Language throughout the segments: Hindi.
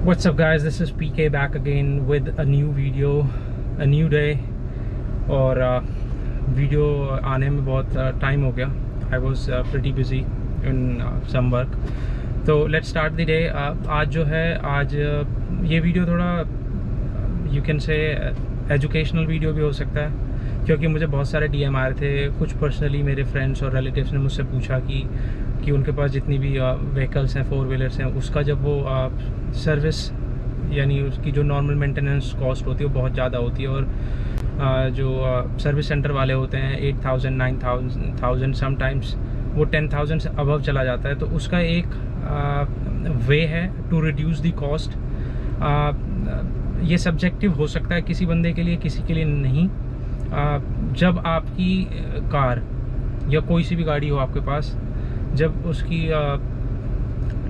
What's up guys, this is PK back again with a new video, a new day. और वीडियो आने में बहुत टाइम हो गया. I was pretty busy in some work. तो let's start the day. आज जो है, आज ये वीडियो थोड़ा you can say educational video भी हो सकता है, क्योंकि मुझे बहुत सारे DM आ रहे थे. कुछ पर्सनली मेरे फ्रेंड्स और रिलेटिव्स ने मुझसे पूछा कि उनके पास जितनी भी व्हीकल्स हैं, 4 व्हीलर्स हैं, उसका जब वो सर्विस यानी उसकी जो नॉर्मल मेंटेनेंस कॉस्ट होती है वो बहुत ज़्यादा होती है. और जो सर्विस सेंटर वाले होते हैं 8,000 9,000 समटाइम्स वो 10,000 से अबव चला जाता है. तो उसका एक वे है टू रिड्यूस द कॉस्ट. ये सब्जेक्टिव हो सकता है किसी बंदे के लिए, किसी के लिए नहीं. जब आपकी कार या कोई सी भी गाड़ी हो आपके पास, जब उसकी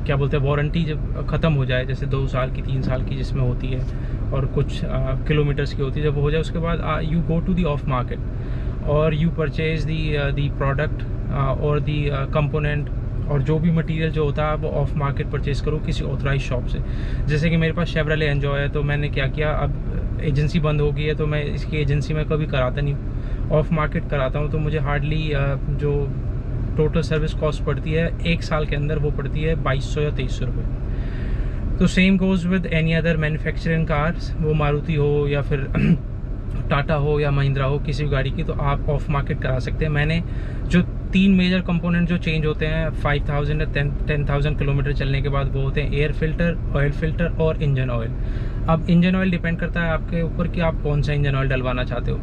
क्या बोलते हैं वारंटी जब ख़त्म हो जाए, जैसे 2 साल की 3 साल की जिसमें होती है और कुछ किलोमीटर्स की होती है, जब वो हो जाए उसके बाद you go to the of market और यू परचेज़ दी प्रोडक्ट और दी कंपोनेंट और जो भी मटेरियल जो होता है वो ऑफ मार्केट परचेज़ करो किसी ऑथराइज शॉप से. जैसे कि मेरे पास शेवरले एन्जॉय है, तो मैंने क्या किया, अब एजेंसी बंद हो गई है तो मैं इसकी एजेंसी में कभी कराता नहीं हूँ, ऑफ मार्केट कराता हूँ. तो मुझे हार्डली जो टोटल सर्विस कॉस्ट पड़ती है 1 साल के अंदर वो पड़ती है 2200 या 2300 रुपये. तो same goes with any other manufacturing cars, वो मारुति हो या फिर टाटा हो या महिंद्रा हो, किसी भी गाड़ी की, तो आप ऑफ मार्केट करा सकते हैं. मैंने जो 3 मेजर कंपोनेंट जो चेंज होते हैं 5,000 या 10,000 किलोमीटर चलने के बाद, वो होते हैं एयर फिल्टर, ऑयल फिल्टर और इंजन ऑयल. अब इंजन ऑयल डिपेंड करता है आपके ऊपर कि आप कौन सा इंजन ऑयल डलवाना चाहते हो.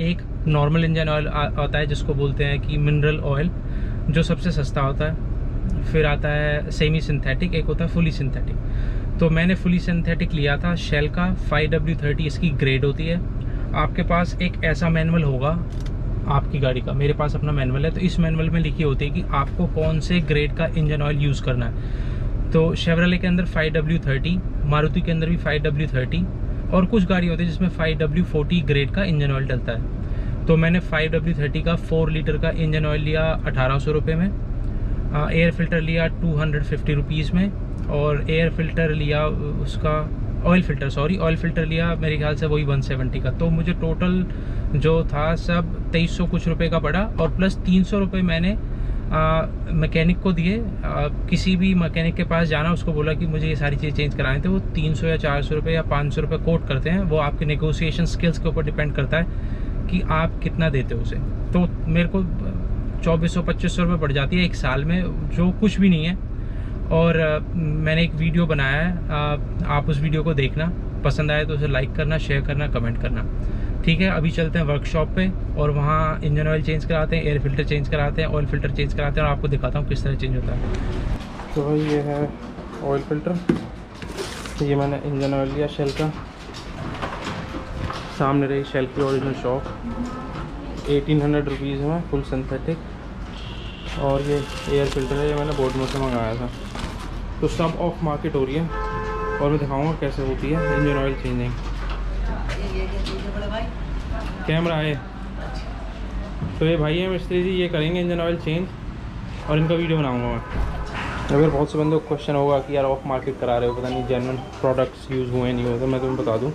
एक नॉर्मल इंजन ऑयल आता है जिसको बोलते हैं कि मिनरल ऑयल, जो सबसे सस्ता होता है. फिर आता है सेमी सिंथेटिक, एक होता है फुली सिंथेटिक. तो मैंने फुली सिंथेटिक लिया था शेल का 5W30, इसकी ग्रेड होती है. आपके पास एक ऐसा मैनुअल होगा आपकी गाड़ी का, मेरे पास अपना मैनुअल है, तो इस मैनुअल में लिखी होती है कि आपको कौन से ग्रेड का इंजन ऑयल यूज़ करना है. तो शेवरले के अंदर 5W30, मारुति के अंदर भी 5W30 और कुछ गाड़ी होती है जिसमें 5W40 ग्रेड का इंजन ऑयल डलता है. तो मैंने 5W30 का 4 लीटर का इंजन ऑयल लिया 1800 रुपये में, एयर फिल्टर लिया 250 रुपीज़ में, और एयर फिल्टर लिया उसका ऑयल फिल्टर लिया मेरे ख्याल से वही 170 का. तो मुझे टोटल जो था सब 2300 कुछ रुपए का पड़ा, और प्लस 300 रुपये मैंने मैकेनिक को दिए. किसी भी मैकेनिक के पास जाना, उसको बोला कि मुझे ये सारी चीज़ चेंज कराने थे, वो 300 या 400 रुपये या 500 रुपये कोट करते हैं. वो आपके नेगोशिएशन स्किल्स के ऊपर डिपेंड करता है कि आप कितना देते हो उसे. तो मेरे को 2400-2500 रुपये पड़ जाती है 1 साल में, जो कुछ भी नहीं है. और मैंने एक वीडियो बनाया है, आप उस वीडियो को देखना, पसंद आए तो उसे लाइक करना, शेयर करना, कमेंट करना. ठीक है, अभी चलते हैं वर्कशॉप पे और वहाँ इंजन ऑयल चेंज कराते हैं, एयर फिल्टर चेंज कराते हैं, ऑयल फिल्टर चेंज कराते हैं, और आपको दिखाता हूँ किस तरह चेंज होता है. तो भाई ये है ऑयल फिल्टर. ये मैंने इंजन ऑयल लिया शेल का, सामने रही शेल की ओरिजिनल शॉप, 1800 रुपीज़ में फुल सिंथेटिक. और ये एयर फिल्टर है, ये मैंने बोर्डमो से मंगाया था. तो सब ऑफ मार्केट हो रही है और मैं दिखाऊंगा कैसे होती है इंजन ऑयल चेंजिंग. कैमरा है. तो ये भाई है मिस्त्री जी, ये करेंगे इंजन ऑयल चेंज और इनका वीडियो बनाऊंगा मैं. अगर बहुत से बंदों को क्वेश्चन होगा कि यार ऑफ मार्केट करा रहे हो, पता नहीं जेन्युइन प्रोडक्ट्स यूज़ हुए नहीं हुए, तो मैं तुम्हें बता दूँ,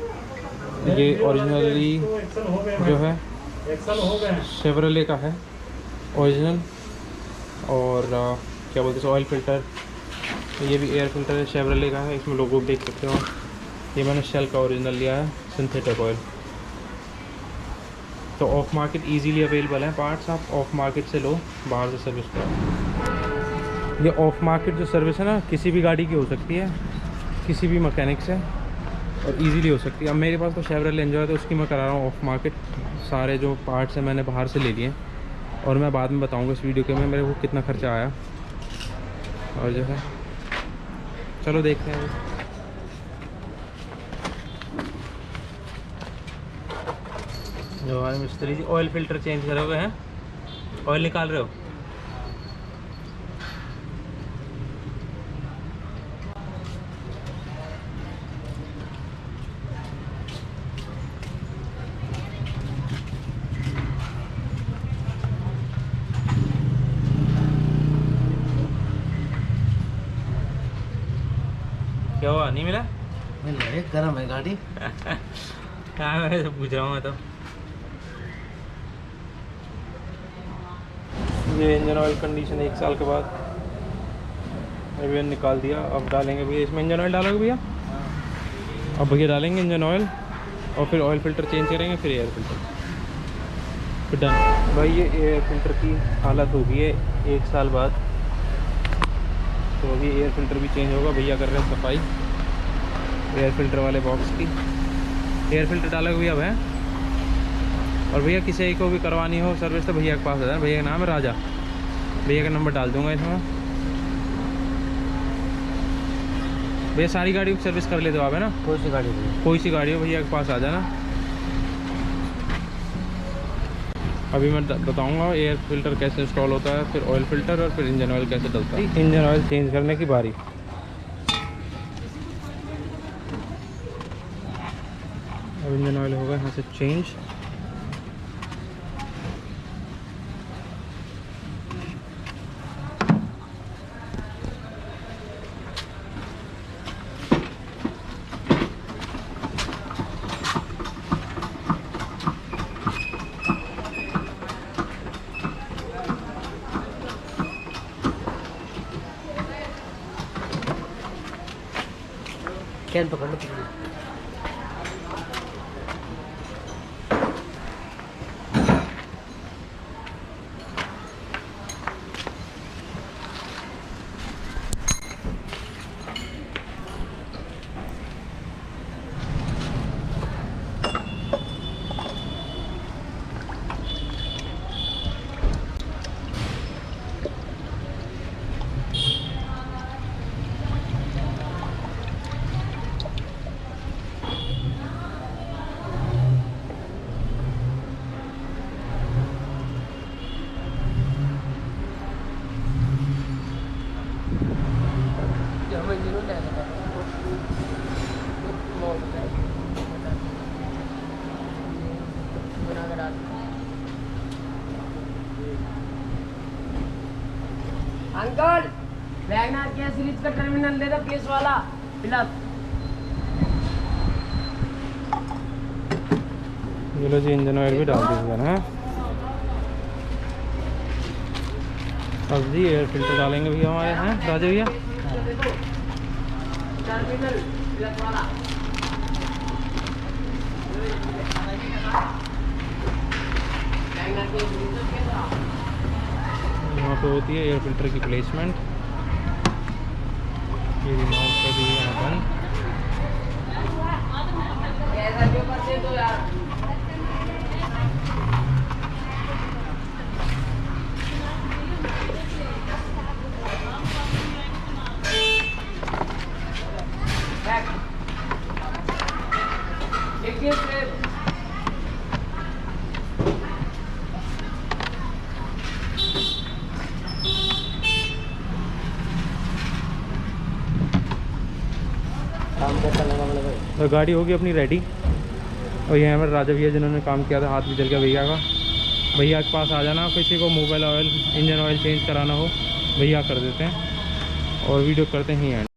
ये ओरिजिनली जो है शेवरले का है ओरिजिनल. और क्या बोलते हैं ऑयल फिल्टर, ये भी एयर फिल्टर है, शेवरले का है, इसमें लोगो देख सकते हो. ये मैंने शेल का ओरिजिनल लिया है सिंथेटिक ऑयल. तो ऑफ मार्केट इजीली अवेलेबल है पार्ट्स, आप ऑफ मार्केट से लो, बाहर से सर्विस करो. ये ऑफ मार्केट जो सर्विस है ना, किसी भी गाड़ी की हो सकती है, किसी भी मैकेनिक से, और इजीली हो सकती है. अब मेरे पास तो शेवरले एन्जॉय है, तो उसकी मैं करा रहा हूँ ऑफ मार्केट. सारे जो पार्ट्स हैं मैंने बाहर से ले लिए, और मैं बाद में बताऊँगा इस वीडियो के में मेरे को कितना खर्चा आया. और जो है चलो देखते हैं. जो हमारे मिस्त्री जी ऑयल फिल्टर चेंज करोगे हैं, ऑयल निकाल रहे हो. क्या हुआ, नहीं मिला? गर्म है गाड़ी। क्या मैं तो पूछ रहा हूँ मैं तो। ये इंजन ऑयल कंडीशन 1 साल के बाद अभी निकाल दिया। अब डालेंगे भैया इसमें इंजन ऑयल डालोगे भैया? अब भैया डालेंगे इंजन ऑयल और फिर ऑयल फ़िल्टर चेंज करेंगे, फिर एयर फ़िल्टर, फिर डन। भाई ये एयर फ़िल्टर की हालत हो गई है 1 साल बाद, तो अभी एयर फ़िल्टर भी चेंज होगा। भैया कर रहे हैं सफाई एयर फ़िल्टर वाले बॉक्स की। एयर फ़िल्टर डालोगे भैया अब है। और भैया किसी को भी करवानी हो सर्विस तो भैया के पास आ जाए। भैया का नाम है राजा, भैया का नंबर डाल दूँगा इसमें। भैया सारी गाड़ी की सर्विस कर लेते हो आप है ना? कोई सी गाड़ी कोई सी गाड़ी हो भैया के पास आ जाना। अभी मैं बताऊंगा एयर फ़िल्टर कैसे इंस्टॉल होता है, फिर ऑयल फ़िल्टर और फिर इंजन ऑयल कैसे डलता है। इंजन ऑयल चेंज करने की बारी। अब इंजन ऑयल होगा यहाँ से चेंज। कैन पकड़ लो। अंकल वैगनर के सीरीज का टर्मिनल दे दो प्लेस वाला प्लस। ये लो जी इंजन ऑयल भी डाल दीजिएगा ना। अब जी एयर फ़िल्टर डालेंगे भैया हमारे हैं राजा भैया। टर्मिनल प्लस वाला यहाँ पे होती है एयर फ़िल्टर की प्लेसमेंट। ये रिमोट कर दीजिए बंद। तो गाड़ी होगी अपनी रेडी। और ये हमारे राजा भैया जिन्होंने काम किया था, हाथ भी चल गया भैया का। भैया के पास आ जाना, किसी को mobile oil engine oil change कराना हो भैया कर देते हैं और वीडियो करते हैं एंड।